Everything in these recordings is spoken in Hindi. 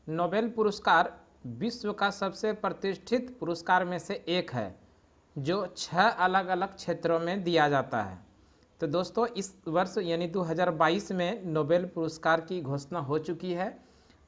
नोबेल पुरस्कार विश्व का सबसे प्रतिष्ठित पुरस्कार में से एक है जो 6 अलग अलग क्षेत्रों में दिया जाता है। तो दोस्तों इस वर्ष यानी 2022 में नोबेल पुरस्कार की घोषणा हो चुकी है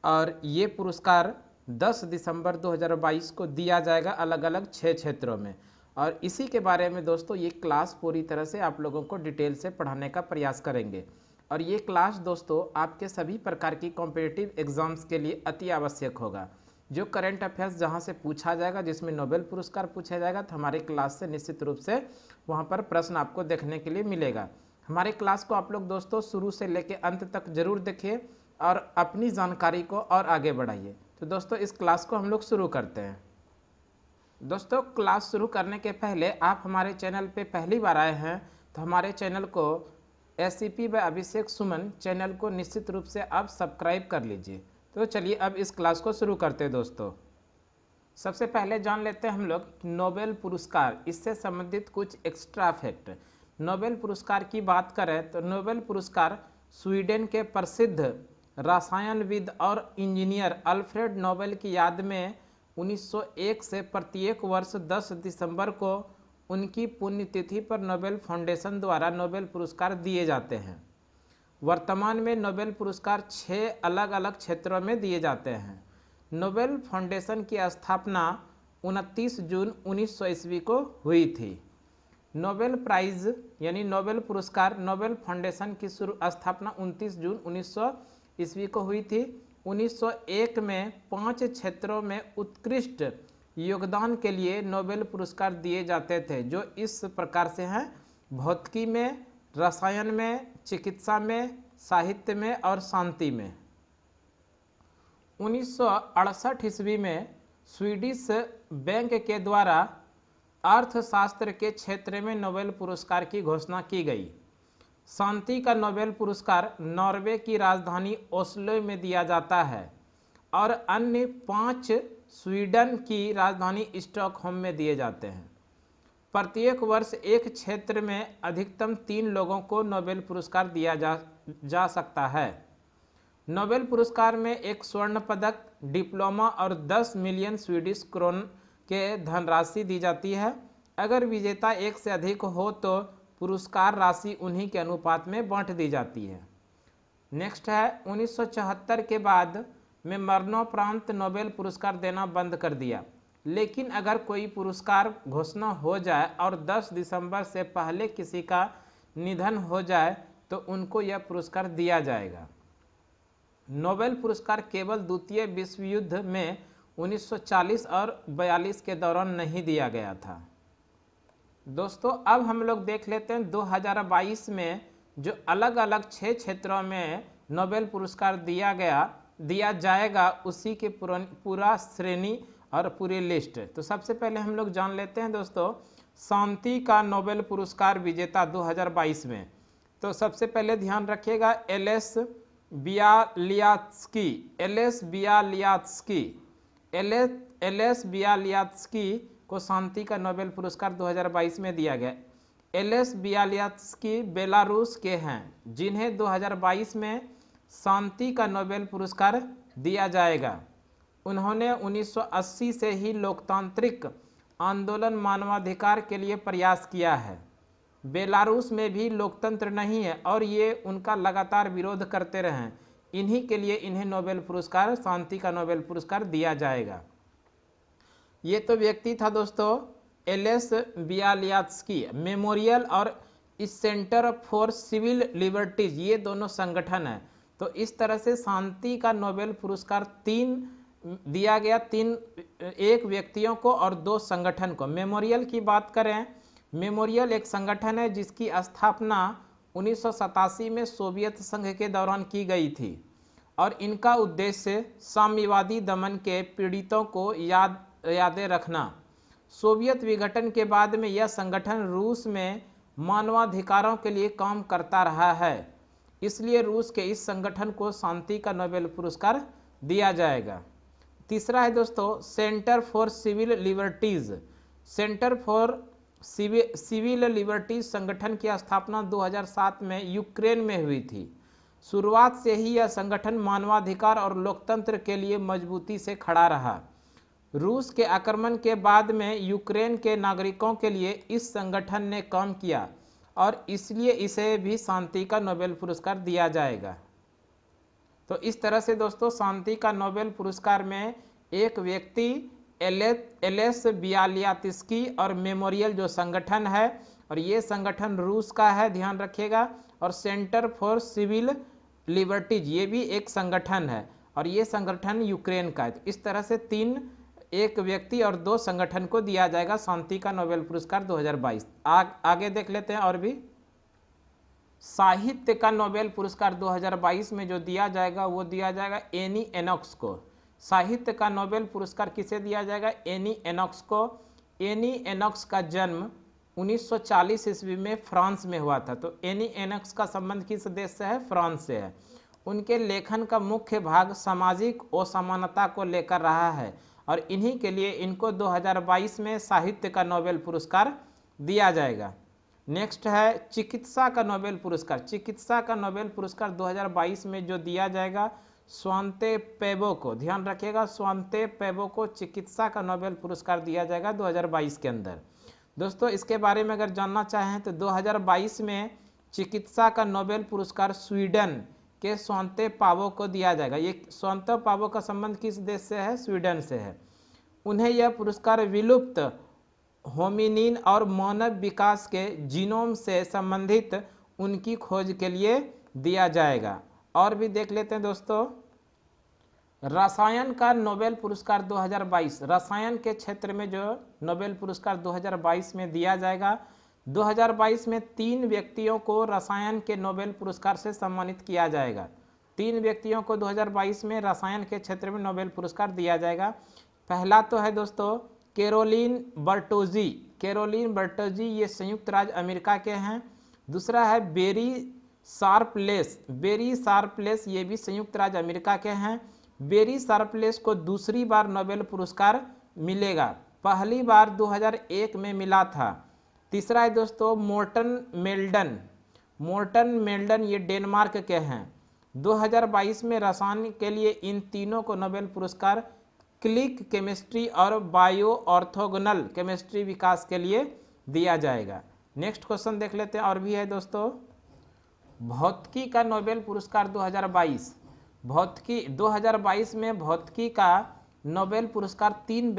और ये पुरस्कार 10 दिसंबर 2022 को दिया जाएगा अलग अलग 6 क्षेत्रों में। और इसी के बारे में दोस्तों ये क्लास पूरी तरह से आप लोगों को डिटेल से पढ़ाने का प्रयास करेंगे। और ये क्लास दोस्तों आपके सभी प्रकार की कॉम्पिटिटिव एग्जाम्स के लिए अति आवश्यक होगा। जो करंट अफेयर्स जहाँ से पूछा जाएगा, जिसमें नोबेल पुरस्कार पूछा जाएगा, तो हमारे क्लास से निश्चित रूप से वहाँ पर प्रश्न आपको देखने के लिए मिलेगा। हमारे क्लास को आप लोग दोस्तों शुरू से लेकर अंत तक जरूर देखिए और अपनी जानकारी को और आगे बढ़ाइए। तो दोस्तों इस क्लास को हम लोग शुरू करते हैं। दोस्तों क्लास शुरू करने के पहले आप हमारे चैनल पे पहली बार आए हैं तो हमारे चैनल को SCP बाय अभिषेक सुमन चैनल को निश्चित रूप से आप सब्सक्राइब कर लीजिए। तो चलिए अब इस क्लास को शुरू करते हैं। दोस्तों सबसे पहले जान लेते हैं हम लोग नोबेल पुरस्कार, इससे संबंधित कुछ एक्स्ट्रा फैक्ट। नोबेल पुरस्कार की बात करें तो नोबेल पुरस्कार स्वीडन के प्रसिद्ध रसायनविद और इंजीनियर अल्फ्रेड नोबेल की याद में 1901 से प्रत्येक वर्ष 10 दिसंबर को उनकी पुण्यतिथि पर नोबेल फाउंडेशन द्वारा नोबेल पुरस्कार दिए जाते हैं। वर्तमान में नोबेल पुरस्कार 6 अलग अलग क्षेत्रों में दिए जाते हैं। नोबेल फाउंडेशन की स्थापना 29 जून 1900 ईस्वी को हुई थी। नोबेल प्राइज यानी नोबेल पुरस्कार नोबेल फाउंडेशन की स्थापना 29 जून 1900 ईस्वी को हुई थी। 1901 में 5 क्षेत्रों में उत्कृष्ट योगदान के लिए नोबेल पुरस्कार दिए जाते थे, जो इस प्रकार से हैं: भौतिकी में, रसायन में, चिकित्सा में, साहित्य में और शांति में। 1968 ईस्वी में स्वीडिश बैंक के द्वारा अर्थशास्त्र के क्षेत्र में नोबेल पुरस्कार की घोषणा की गई। शांति का नोबेल पुरस्कार नॉर्वे की राजधानी ओस्लो में दिया जाता है और अन्य 5 स्वीडन की राजधानी स्टॉकहोम में दिए जाते हैं। प्रत्येक वर्ष एक क्षेत्र में अधिकतम 3 लोगों को नोबेल पुरस्कार दिया जा सकता है। नोबेल पुरस्कार में एक स्वर्ण पदक, डिप्लोमा और 10 मिलियन स्वीडिश क्रोन के धनराशि दी जाती है। अगर विजेता एक से अधिक हो तो पुरस्कार राशि उन्हीं के अनुपात में बांट दी जाती है। नेक्स्ट है 1974 के बाद में मरणोपरांत नोबेल पुरस्कार देना बंद कर दिया, लेकिन अगर कोई पुरस्कार घोषणा हो जाए और 10 दिसंबर से पहले किसी का निधन हो जाए तो उनको यह पुरस्कार दिया जाएगा। नोबेल पुरस्कार केवल द्वितीय विश्व युद्ध में 1940 और 42 के दौरान नहीं दिया गया था। दोस्तों अब हम लोग देख लेते हैं 2022 में जो अलग अलग 6 क्षेत्रों में नोबेल पुरस्कार दिया जाएगा उसी के पूरा श्रेणी और पूरी लिस्ट। तो सबसे पहले हम लोग जान लेते हैं दोस्तों शांति का नोबेल पुरस्कार विजेता 2022 में। तो सबसे पहले ध्यान रखिएगा एल.एस. बियालियात्स्की को शांति का नोबेल पुरस्कार 2022 में दिया गया। एल.एस. बियालियात्स्की बेलारूस के हैं, जिन्हें 2022 में शांति का नोबेल पुरस्कार दिया जाएगा। उन्होंने 1980 से ही लोकतांत्रिक आंदोलन मानवाधिकार के लिए प्रयास किया है। बेलारूस में भी लोकतंत्र नहीं है और ये उनका लगातार विरोध करते रहे। इन्हीं के लिए इन्हें नोबेल पुरस्कार, शांति का नोबेल पुरस्कार दिया जाएगा। ये तो व्यक्ति था दोस्तों एल.एस. बियालियात्स्की। मेमोरियल और सेंटर फॉर सिविल लिबर्टीज ये दोनों संगठन हैं। तो इस तरह से शांति का नोबेल पुरस्कार 3 दिया गया, 1 व्यक्तियों को और 2 संगठन को। मेमोरियल की बात करें, मेमोरियल एक संगठन है जिसकी स्थापना 1987 में सोवियत संघ के दौरान की गई थी और इनका उद्देश्य साम्यवादी दमन के पीड़ितों को यादें रखना। सोवियत विघटन के बाद में यह संगठन रूस में मानवाधिकारों के लिए काम करता रहा है, इसलिए रूस के इस संगठन को शांति का नोबेल पुरस्कार दिया जाएगा। तीसरा है दोस्तों centre for civil liberties. Centre for civil liberties संगठन की स्थापना 2007 में यूक्रेन में हुई थी। शुरुआत से ही यह संगठन मानवाधिकार और लोकतंत्र के लिए मजबूती से खड़ा रहा। रूस के आक्रमण के बाद में यूक्रेन के नागरिकों के लिए इस संगठन ने काम किया और इसलिए इसे भी शांति का नोबेल पुरस्कार दिया जाएगा। तो इस तरह से दोस्तों शांति का नोबेल पुरस्कार में एक व्यक्ति एलेस बियालियात्स्की और मेमोरियल जो संगठन है, और ये संगठन रूस का है, ध्यान रखिएगा, और सेंटर फॉर सिविल लिबर्टीज ये भी एक संगठन है और ये संगठन यूक्रेन का है। तो इस तरह से तीन, एक व्यक्ति और दो संगठन को दिया जाएगा शांति का नोबेल पुरस्कार 2022। आगे देख लेते हैं। और भी साहित्य का नोबेल पुरस्कार 2022 में जो दिया जाएगा वो दिया जाएगा एनी एनॉक्स को। साहित्य का नोबेल पुरस्कार किसे दिया जाएगा? एनी एनॉक्स को। एनी एनॉक्स का जन्म 1940 ईस्वी में फ्रांस में हुआ था। तो एनी एनॉक्स का संबंध किस देश से है? फ्रांस से है। उनके लेखन का मुख्य भाग सामाजिक असमानता को लेकर रहा है और इन्हीं के लिए इनको 2022 में साहित्य का नोबेल पुरस्कार दिया जाएगा। नेक्स्ट है चिकित्सा का नोबेल पुरस्कार। चिकित्सा का नोबेल पुरस्कार 2022 में जो दिया जाएगा स्वांते पेबो को, ध्यान रखिएगा, स्वांते पेबो को चिकित्सा का नोबेल पुरस्कार दिया जाएगा 2022 के अंदर। दोस्तों इसके बारे में अगर जानना चाहें तो 2022 में चिकित्सा का नोबेल पुरस्कार स्वीडन के स्वांते पावो को दिया जाएगा। ये स्वांते पावो का संबंध किस देश से है? स्वीडन से है। उन्हें यह पुरस्कार विलुप्त होमिनिन और मानव विकास के जीनोम से संबंधित उनकी खोज के लिए दिया जाएगा। और भी देख लेते हैं दोस्तों, रसायन का नोबेल पुरस्कार 2022, रसायन के क्षेत्र में जो नोबेल पुरस्कार 2022 में दिया जाएगा। 2022 में 3 व्यक्तियों को रसायन के नोबेल पुरस्कार से सम्मानित किया जाएगा। 3 व्यक्तियों को 2022 में रसायन के क्षेत्र में नोबेल पुरस्कार दिया जाएगा। पहला तो है दोस्तों कैरोलीन बर्टोजी। कैरोलीन बर्टोजी ये संयुक्त राज्य अमेरिका के हैं। दूसरा है बेरी शार्पलेस। बेरी शार्पलेस ये भी संयुक्त राज्य अमेरिका के हैं। बेरी शार्पलेस को दूसरी बार नोबेल पुरस्कार मिलेगा, पहली बार 2001 में मिला था। तीसरा है दोस्तों मोर्टन मेल्डन। मोर्टन मेल्डन ये डेनमार्क के हैं। 2022 में रसायन के लिए इन तीनों को नोबेल पुरस्कार क्लिक केमिस्ट्री और बायो ऑर्थोगोनल केमिस्ट्री विकास के लिए दिया जाएगा। नेक्स्ट क्वेश्चन देख लेते हैं। और भी है दोस्तों भौतिकी का नोबेल पुरस्कार 2022। भौतिकी 2022 में भौतिकी का नोबेल पुरस्कार 3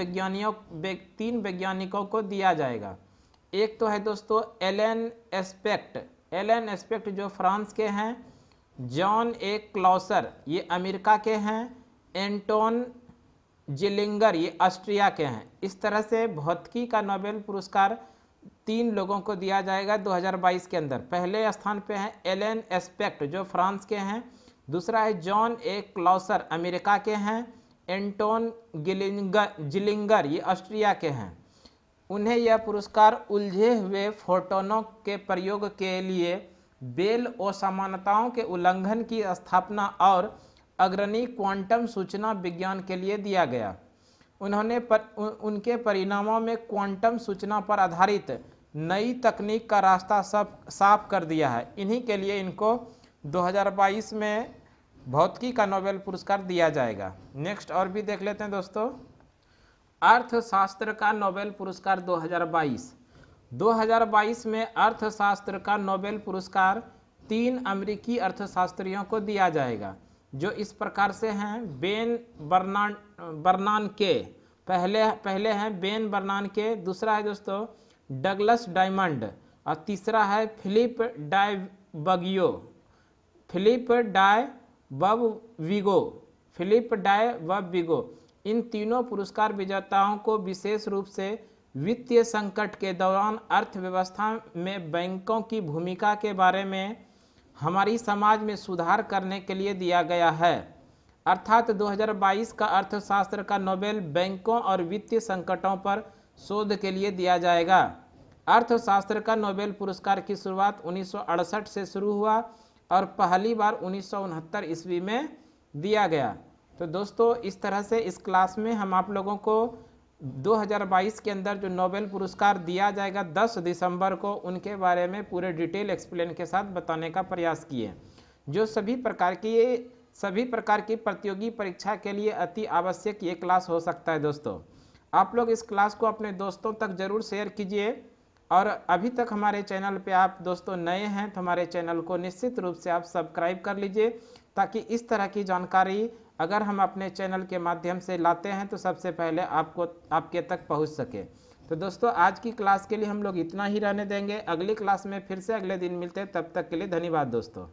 वैज्ञानिकों को दिया जाएगा। एक तो है दोस्तों एलन एस्पेक्ट। एलन एस्पेक्ट जो फ्रांस के हैं। जॉन ए क्लॉसर ये अमेरिका के हैं। एंटोन जिलिंगर ये ऑस्ट्रिया के हैं। इस तरह से भौतिकी का नोबेल पुरस्कार 3 लोगों को दिया जाएगा 2022 के अंदर। पहले स्थान पे हैं एलन एस्पेक्ट जो फ्रांस के हैं। दूसरा है जॉन ए क्लॉसर अमेरिका के हैं। एंटोन जिलिंगर ये ऑस्ट्रिया के हैं। उन्हें यह पुरस्कार उलझे हुए फोटोनों के प्रयोग के लिए बेल असमानताओं के उल्लंघन की स्थापना और अग्रणी क्वांटम सूचना विज्ञान के लिए दिया गया। उन्होंने उनके परिणामों में क्वांटम सूचना पर आधारित नई तकनीक का रास्ता साफ कर दिया है। इन्हीं के लिए इनको 2022 में भौतिकी का नोबेल पुरस्कार दिया जाएगा। नेक्स्ट और भी देख लेते हैं दोस्तों अर्थशास्त्र का नोबेल पुरस्कार 2022। 2022 में अर्थशास्त्र का नोबेल पुरस्कार 3 अमेरिकी अर्थशास्त्रियों को दिया जाएगा जो इस प्रकार से हैं। बेन बर्नानके पहले हैं बेन बर्नानके। दूसरा है दोस्तों डगलस डायमंड और तीसरा है फिलिप डायबविगो। इन तीनों पुरस्कार विजेताओं को विशेष रूप से वित्तीय संकट के दौरान अर्थव्यवस्था में बैंकों की भूमिका के बारे में हमारी समाज में सुधार करने के लिए दिया गया है। अर्थात 2022 का अर्थशास्त्र का नोबेल बैंकों और वित्तीय संकटों पर शोध के लिए दिया जाएगा। अर्थशास्त्र का नोबेल पुरस्कार की शुरुआत 1968 से शुरू हुआ और पहली बार 1969 ईस्वी में दिया गया। तो दोस्तों इस तरह से इस क्लास में हम आप लोगों को 2022 के अंदर जो नोबेल पुरस्कार दिया जाएगा 10 दिसंबर को उनके बारे में पूरे डिटेल एक्सप्लेन के साथ बताने का प्रयास किए। जो सभी प्रकार की प्रतियोगी परीक्षा के लिए अति आवश्यक ये क्लास हो सकता है। दोस्तों आप लोग इस क्लास को अपने दोस्तों तक ज़रूर शेयर कीजिए, और अभी तक हमारे चैनल पे आप दोस्तों नए हैं तो हमारे चैनल को निश्चित रूप से आप सब्सक्राइब कर लीजिए, ताकि इस तरह की जानकारी अगर हम अपने चैनल के माध्यम से लाते हैं तो सबसे पहले आपके तक पहुंच सके। तो दोस्तों आज की क्लास के लिए हम लोग इतना ही रहने देंगे। अगली क्लास में फिर से अगले दिन मिलते हैं, तब तक के लिए धन्यवाद दोस्तों।